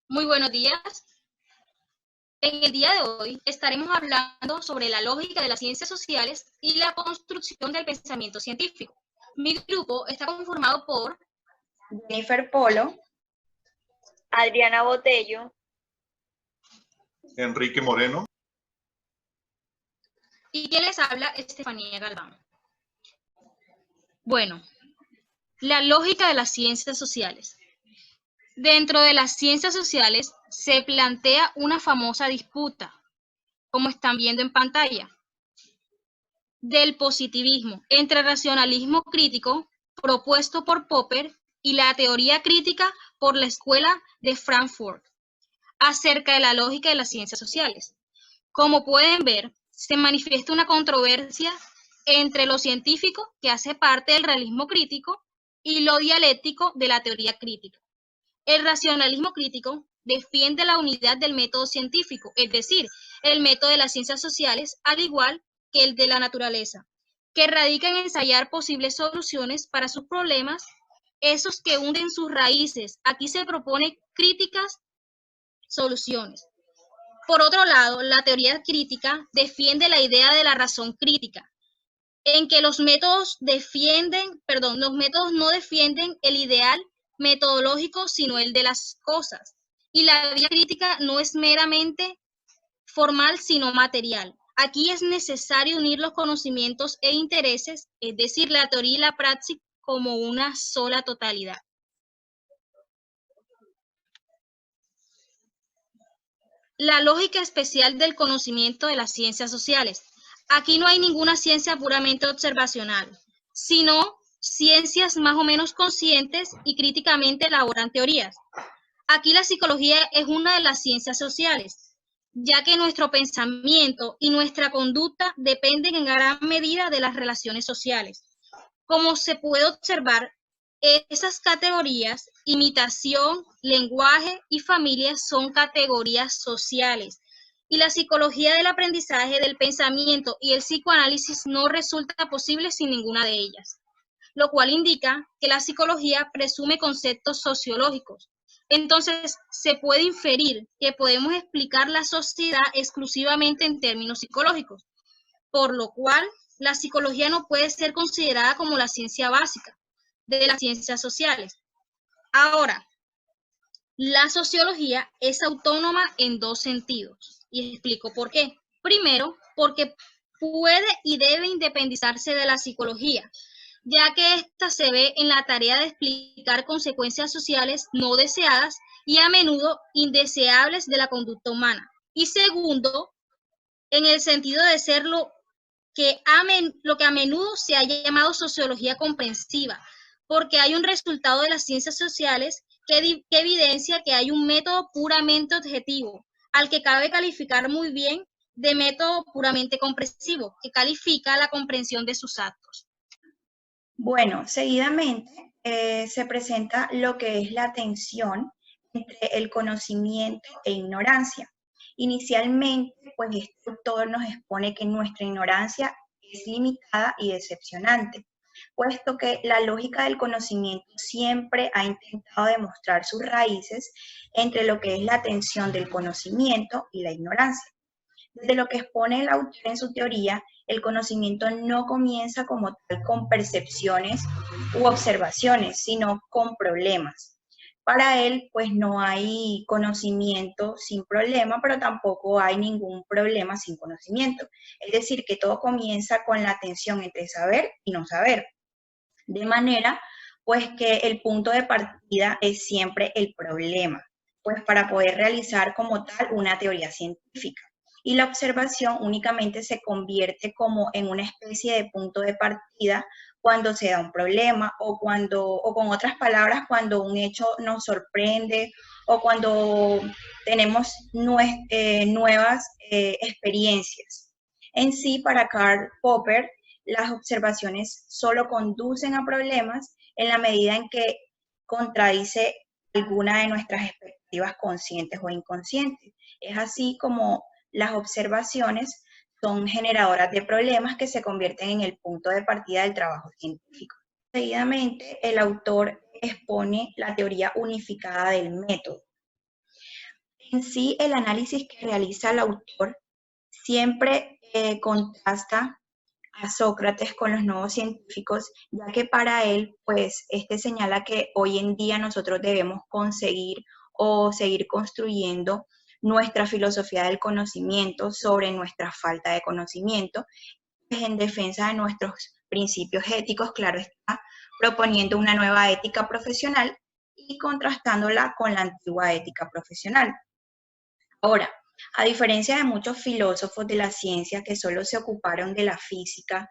Muy buenos días. En el día de hoy estaremos hablando sobre la lógica de las ciencias sociales y la construcción del pensamiento científico. Mi grupo está conformado por Jennifer Polo, Adriana Botello, Enrique Moreno y quien les habla, Estefanía Galván. Bueno, la lógica de las ciencias sociales. Dentro de las ciencias sociales se plantea una famosa disputa, como están viendo en pantalla, del positivismo entre el racionalismo crítico propuesto por Popper y la teoría crítica por la Escuela de Frankfurt acerca de la lógica de las ciencias sociales. Como pueden ver, se manifiesta una controversia entre lo científico, que hace parte del realismo crítico, y lo dialéctico de la teoría crítica. El racionalismo crítico defiende la unidad del método científico, es decir, el método de las ciencias sociales, al igual que el de la naturaleza, que radica en ensayar posibles soluciones para sus problemas, esos que hunden sus raíces. Aquí se propone críticas soluciones. Por otro lado, la teoría crítica defiende la idea de la razón crítica, en que los métodos no defienden el ideal metodológico, sino el de las cosas. Y la vía crítica no es meramente formal, sino material. Aquí es necesario unir los conocimientos e intereses, es decir, la teoría y la praxis, como una sola totalidad. La lógica especial del conocimiento de las ciencias sociales. Aquí no hay ninguna ciencia puramente observacional, sino ciencias más o menos conscientes y críticamente elaboran teorías. Aquí la psicología es una de las ciencias sociales, ya que nuestro pensamiento y nuestra conducta dependen en gran medida de las relaciones sociales. Como se puede observar, esas categorías, imitación, lenguaje y familia, son categorías sociales. Y la psicología del aprendizaje, del pensamiento y el psicoanálisis no resulta posible sin ninguna de ellas, lo cual indica que la psicología presume conceptos sociológicos. Entonces, se puede inferir que podemos explicar la sociedad exclusivamente en términos psicológicos, por lo cual la psicología no puede ser considerada como la ciencia básica de las ciencias sociales. Ahora, la sociología es autónoma en dos sentidos, y explico por qué. Primero, porque puede y debe independizarse de la psicología, ya que ésta se ve en la tarea de explicar consecuencias sociales no deseadas y a menudo indeseables de la conducta humana. Y segundo, en el sentido de ser lo que a menudo se ha llamado sociología comprensiva, porque hay un resultado de las ciencias sociales que evidencia que hay un método puramente objetivo, al que cabe calificar muy bien de método puramente comprensivo, que califica la comprensión de sus actos. Bueno, seguidamente se presenta lo que es la tensión entre el conocimiento e ignorancia. Inicialmente, pues este autor nos expone que nuestra ignorancia es limitada y decepcionante, puesto que la lógica del conocimiento siempre ha intentado demostrar sus raíces entre lo que es la tensión del conocimiento y la ignorancia. Desde lo que expone el autor en su teoría, el conocimiento no comienza como tal con percepciones u observaciones, sino con problemas. Para él, pues no hay conocimiento sin problema, pero tampoco hay ningún problema sin conocimiento. Es decir, que todo comienza con la tensión entre saber y no saber. De manera, pues que el punto de partida es siempre el problema, pues para poder realizar como tal una teoría científica. Y la observación únicamente se convierte como en una especie de punto de partida cuando se da un problema o con otras palabras, cuando un hecho nos sorprende o cuando tenemos nuevas experiencias. En sí, para Karl Popper, las observaciones solo conducen a problemas en la medida en que contradice alguna de nuestras expectativas conscientes o inconscientes. Es así como las observaciones son generadoras de problemas que se convierten en el punto de partida del trabajo científico. Seguidamente, el autor expone la teoría unificada del método. En sí, el análisis que realiza el autor siempre contrasta a Sócrates con los nuevos científicos, ya que para él, pues, este señala que hoy en día nosotros debemos conseguir o seguir construyendo nuestra filosofía del conocimiento sobre nuestra falta de conocimiento, pues, en defensa de nuestros principios éticos, claro está, proponiendo una nueva ética profesional y contrastándola con la antigua ética profesional. Ahora, a diferencia de muchos filósofos de la ciencia que solo se ocuparon de la física,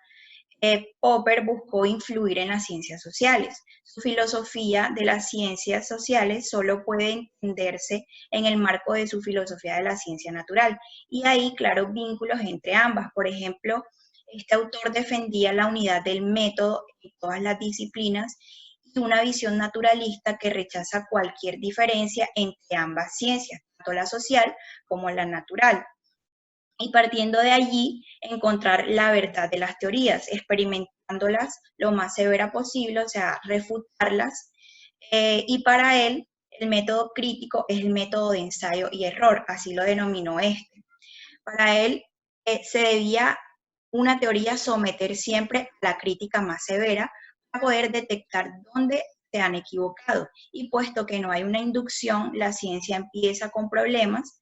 Popper buscó influir en las ciencias sociales. Su filosofía de las ciencias sociales solo puede entenderse en el marco de su filosofía de la ciencia natural. Y hay claros vínculos entre ambas. Por ejemplo, este autor defendía la unidad del método en todas las disciplinas y una visión naturalista que rechaza cualquier diferencia entre ambas ciencias, tanto la social como la natural. Y partiendo de allí, encontrar la verdad de las teorías, experimentándolas lo más severa posible, o sea, refutarlas. Y para él, el método crítico es el método de ensayo y error, así lo denominó este. Para él, se debía una teoría someter siempre a la crítica más severa para poder detectar dónde se han equivocado. Y puesto que no hay una inducción, la ciencia empieza con problemas.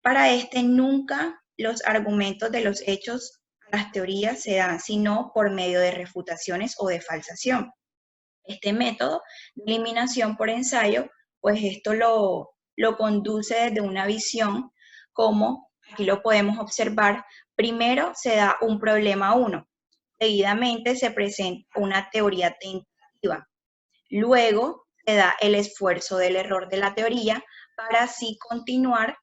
Para este nunca los argumentos de los hechos a las teorías se dan, sino por medio de refutaciones o de falsación. Este método de eliminación por ensayo, pues esto lo conduce desde una visión como, aquí lo podemos observar, primero se da un problema 1, seguidamente se presenta una teoría tentativa, luego se da el esfuerzo del error de la teoría para así continuar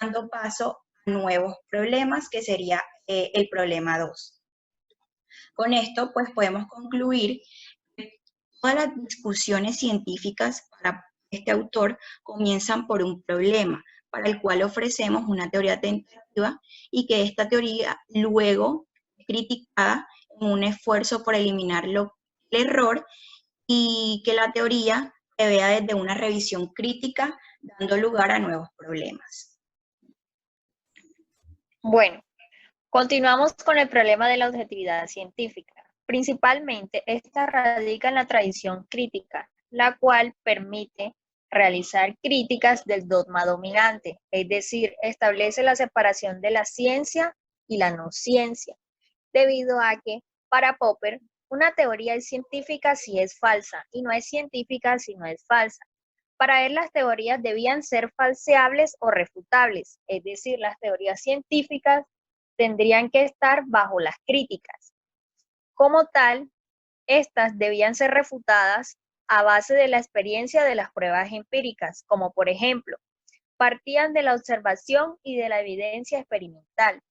dando paso a nuevos problemas, que sería el problema 2. Con esto, pues podemos concluir que todas las discusiones científicas para este autor comienzan por un problema, para el cual ofrecemos una teoría tentativa y que esta teoría luego es criticada en un esfuerzo por eliminar el error y que la teoría se vea desde una revisión crítica, dando lugar a nuevos problemas. Bueno, continuamos con el problema de la objetividad científica. Principalmente, esta radica en la tradición crítica, la cual permite realizar críticas del dogma dominante, es decir, establece la separación de la ciencia y la no ciencia, debido a que, para Popper, una teoría es científica si es falsa y no es científica si no es falsa. Para él, las teorías debían ser falseables o refutables, es decir, las teorías científicas tendrían que estar bajo las críticas. Como tal, estas debían ser refutadas a base de la experiencia de las pruebas empíricas, como por ejemplo, partían de la observación y de la evidencia experimental.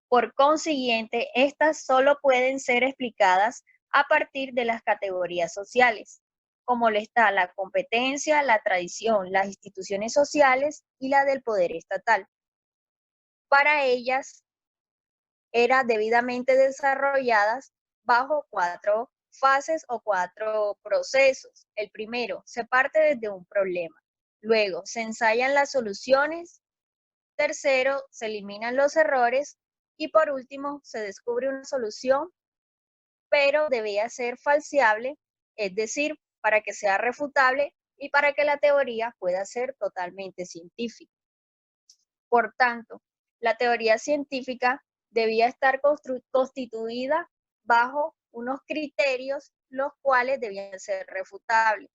Por consiguiente, estas solo pueden ser explicadas a partir de las categorías sociales, como lo está la competencia, la tradición, las instituciones sociales y la del poder estatal. Para ellas, eran debidamente desarrolladas bajo 4 fases o 4 procesos. El primero, se parte desde un problema. Luego, se ensayan las soluciones. Tercero, se eliminan los errores. Y por último, se descubre una solución, pero debía ser falseable, es decir, para que sea refutable y para que la teoría pueda ser totalmente científica. Por tanto, la teoría científica debía estar constituida bajo unos criterios los cuales debían ser refutables.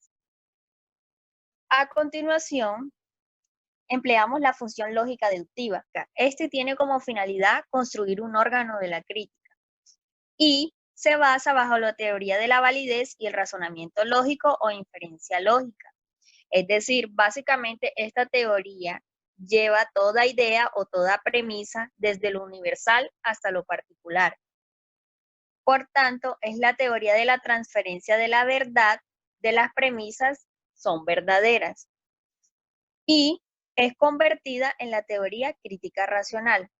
A continuación, empleamos la función lógica deductiva. Este tiene como finalidad construir un órgano de la crítica y se basa bajo la teoría de la validez y el razonamiento lógico o inferencia lógica. Es decir, básicamente esta teoría lleva toda idea o toda premisa desde lo universal hasta lo particular. Por tanto, es la teoría de la transferencia de la verdad de las premisas son verdaderas y es convertida en la teoría crítica racional.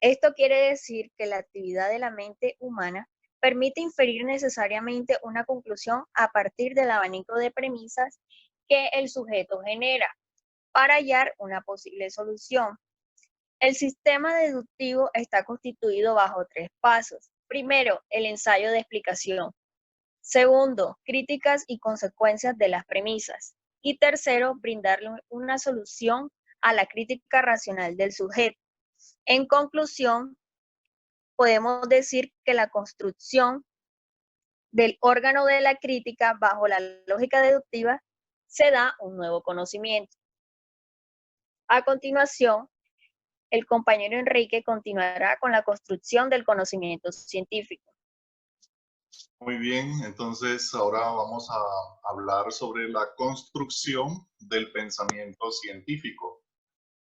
Esto quiere decir que la actividad de la mente humana permite inferir necesariamente una conclusión a partir del abanico de premisas que el sujeto genera. para hallar una posible solución. El sistema deductivo está constituido bajo 3 pasos. Primero, el ensayo de explicación. Segundo, críticas y consecuencias de las premisas. Y tercero, brindarle una solución a la crítica racional del sujeto. En conclusión, podemos decir que la construcción del órgano de la crítica bajo la lógica deductiva se da un nuevo conocimiento. A continuación, el compañero Enrique continuará con la construcción del conocimiento científico. Muy bien, entonces ahora vamos a hablar sobre la construcción del pensamiento científico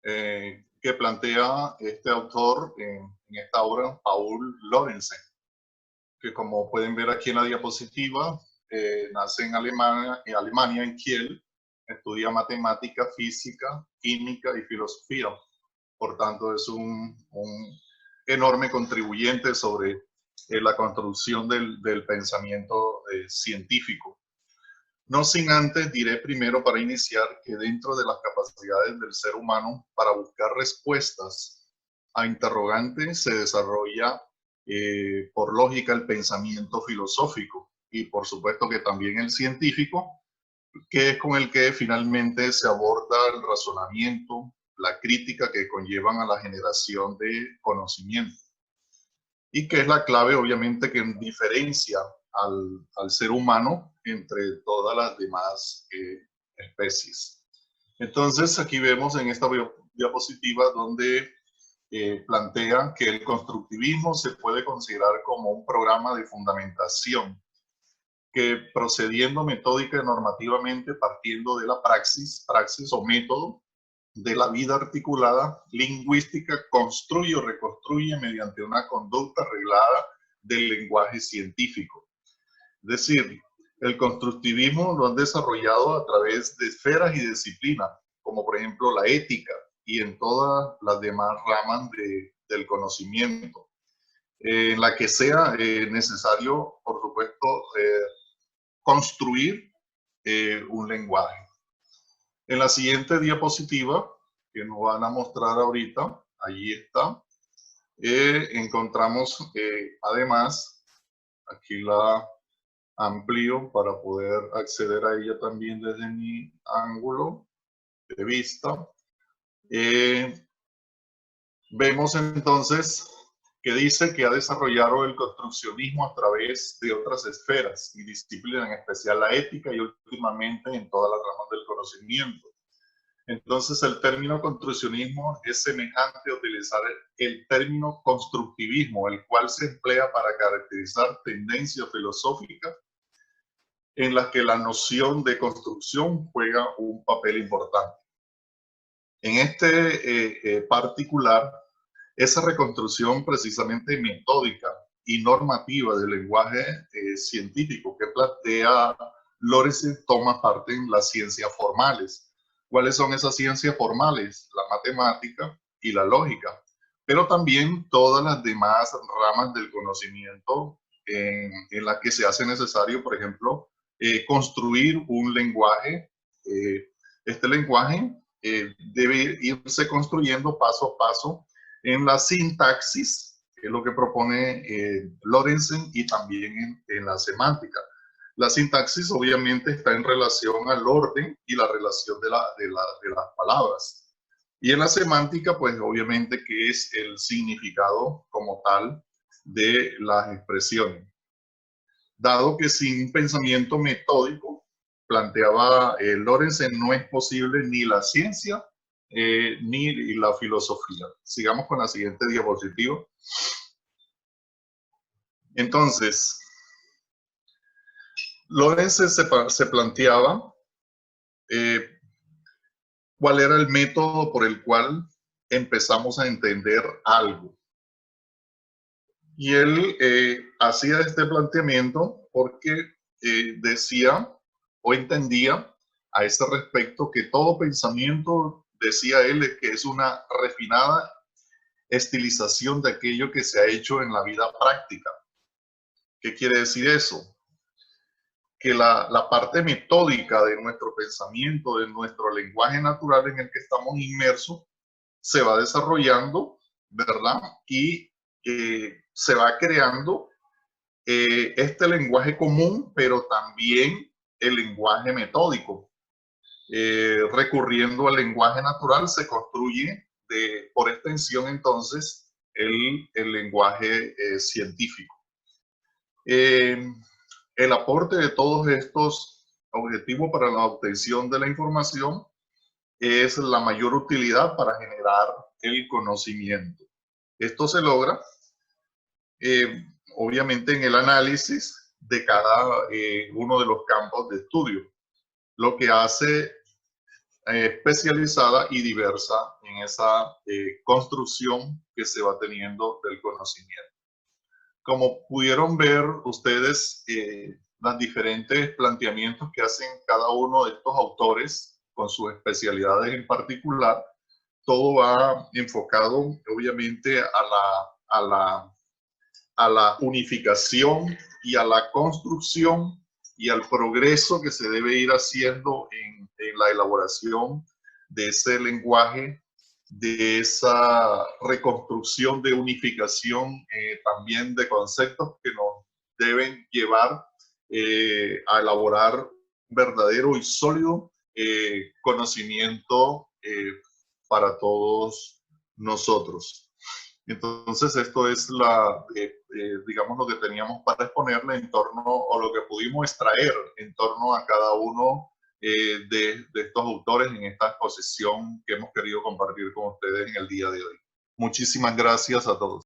que plantea este autor en esta obra, Paul Lorenzen, que como pueden ver aquí en la diapositiva, nace en Alemania, en Kiel, estudia matemática, física, química y filosofía. Por tanto, es un enorme contribuyente sobre la construcción del pensamiento científico. No sin antes, diré primero para iniciar que dentro de las capacidades del ser humano para buscar respuestas a interrogantes se desarrolla por lógica el pensamiento filosófico y por supuesto que también el científico, que es con el que finalmente se aborda el razonamiento, la crítica que conllevan a la generación de conocimiento. Y que es la clave, obviamente, que diferencia al ser humano entre todas las demás especies. Entonces, aquí vemos en esta diapositiva donde plantea que el constructivismo se puede considerar como un programa de fundamentación que procediendo metódica y normativamente partiendo de la praxis o método de la vida articulada, lingüística, construye o reconstruye mediante una conducta reglada del lenguaje científico. Es decir, el constructivismo lo han desarrollado a través de esferas y disciplinas, como por ejemplo la ética y en todas las demás ramas del conocimiento, en la que sea necesario, por supuesto, construir un lenguaje. En la siguiente diapositiva, que nos van a mostrar ahorita, allí está, encontramos además, aquí la amplío para poder acceder a ella también desde mi ángulo de vista. Vemos entonces que dice que ha desarrollado el construccionismo a través de otras esferas y disciplinas, en especial la ética y últimamente en todas las ramas del conocimiento. Entonces el término construccionismo es semejante a utilizar el término constructivismo, el cual se emplea para caracterizar tendencias filosóficas en las que la noción de construcción juega un papel importante. En este particular, esa reconstrucción precisamente metódica y normativa del lenguaje científico que plantea Lorenzen toma parte en las ciencias formales. ¿Cuáles son esas ciencias formales? La matemática y la lógica, pero también todas las demás ramas del conocimiento en las que se hace necesario, por ejemplo, construir un lenguaje. Este lenguaje debe irse construyendo paso a paso en la sintaxis, que es lo que propone Lorenzen, y también en la semántica. La sintaxis obviamente está en relación al orden y la relación de las palabras. Y en la semántica, pues obviamente que es el significado como tal de las expresiones. Dado que sin un pensamiento metódico, planteaba Lorenzen, no es posible ni la ciencia ni la filosofía. Sigamos con la siguiente diapositiva. Entonces, Lorenzen se planteaba cuál era el método por el cual empezamos a entender algo. Y él hacía este planteamiento porque decía o entendía a ese respecto que todo pensamiento, decía él, que es una refinada estilización de aquello que se ha hecho en la vida práctica. ¿Qué quiere decir eso? que la parte metódica de nuestro pensamiento, de nuestro lenguaje natural en el que estamos inmersos, se va desarrollando, ¿verdad? Y se va creando este lenguaje común, pero también el lenguaje metódico. Recurriendo al lenguaje natural se construye por extensión entonces el lenguaje científico. El aporte de todos estos objetivos para la obtención de la información es la mayor utilidad para generar el conocimiento. Esto se logra obviamente en el análisis de cada uno de los campos de estudio, lo que hace especializada y diversa en esa construcción que se va teniendo del conocimiento. Como pudieron ver ustedes, los diferentes planteamientos que hacen cada uno de estos autores con sus especialidades en particular, todo va enfocado obviamente a la unificación y a la construcción y al progreso que se debe ir haciendo en la elaboración de ese lenguaje, de esa reconstrucción de unificación también de conceptos que nos deben llevar a elaborar un verdadero y sólido conocimiento para todos nosotros. Entonces, esto es digamos, lo que teníamos para exponerle en torno, o lo que pudimos extraer en torno a cada uno de estos autores en esta exposición que hemos querido compartir con ustedes en el día de hoy. Muchísimas gracias a todos.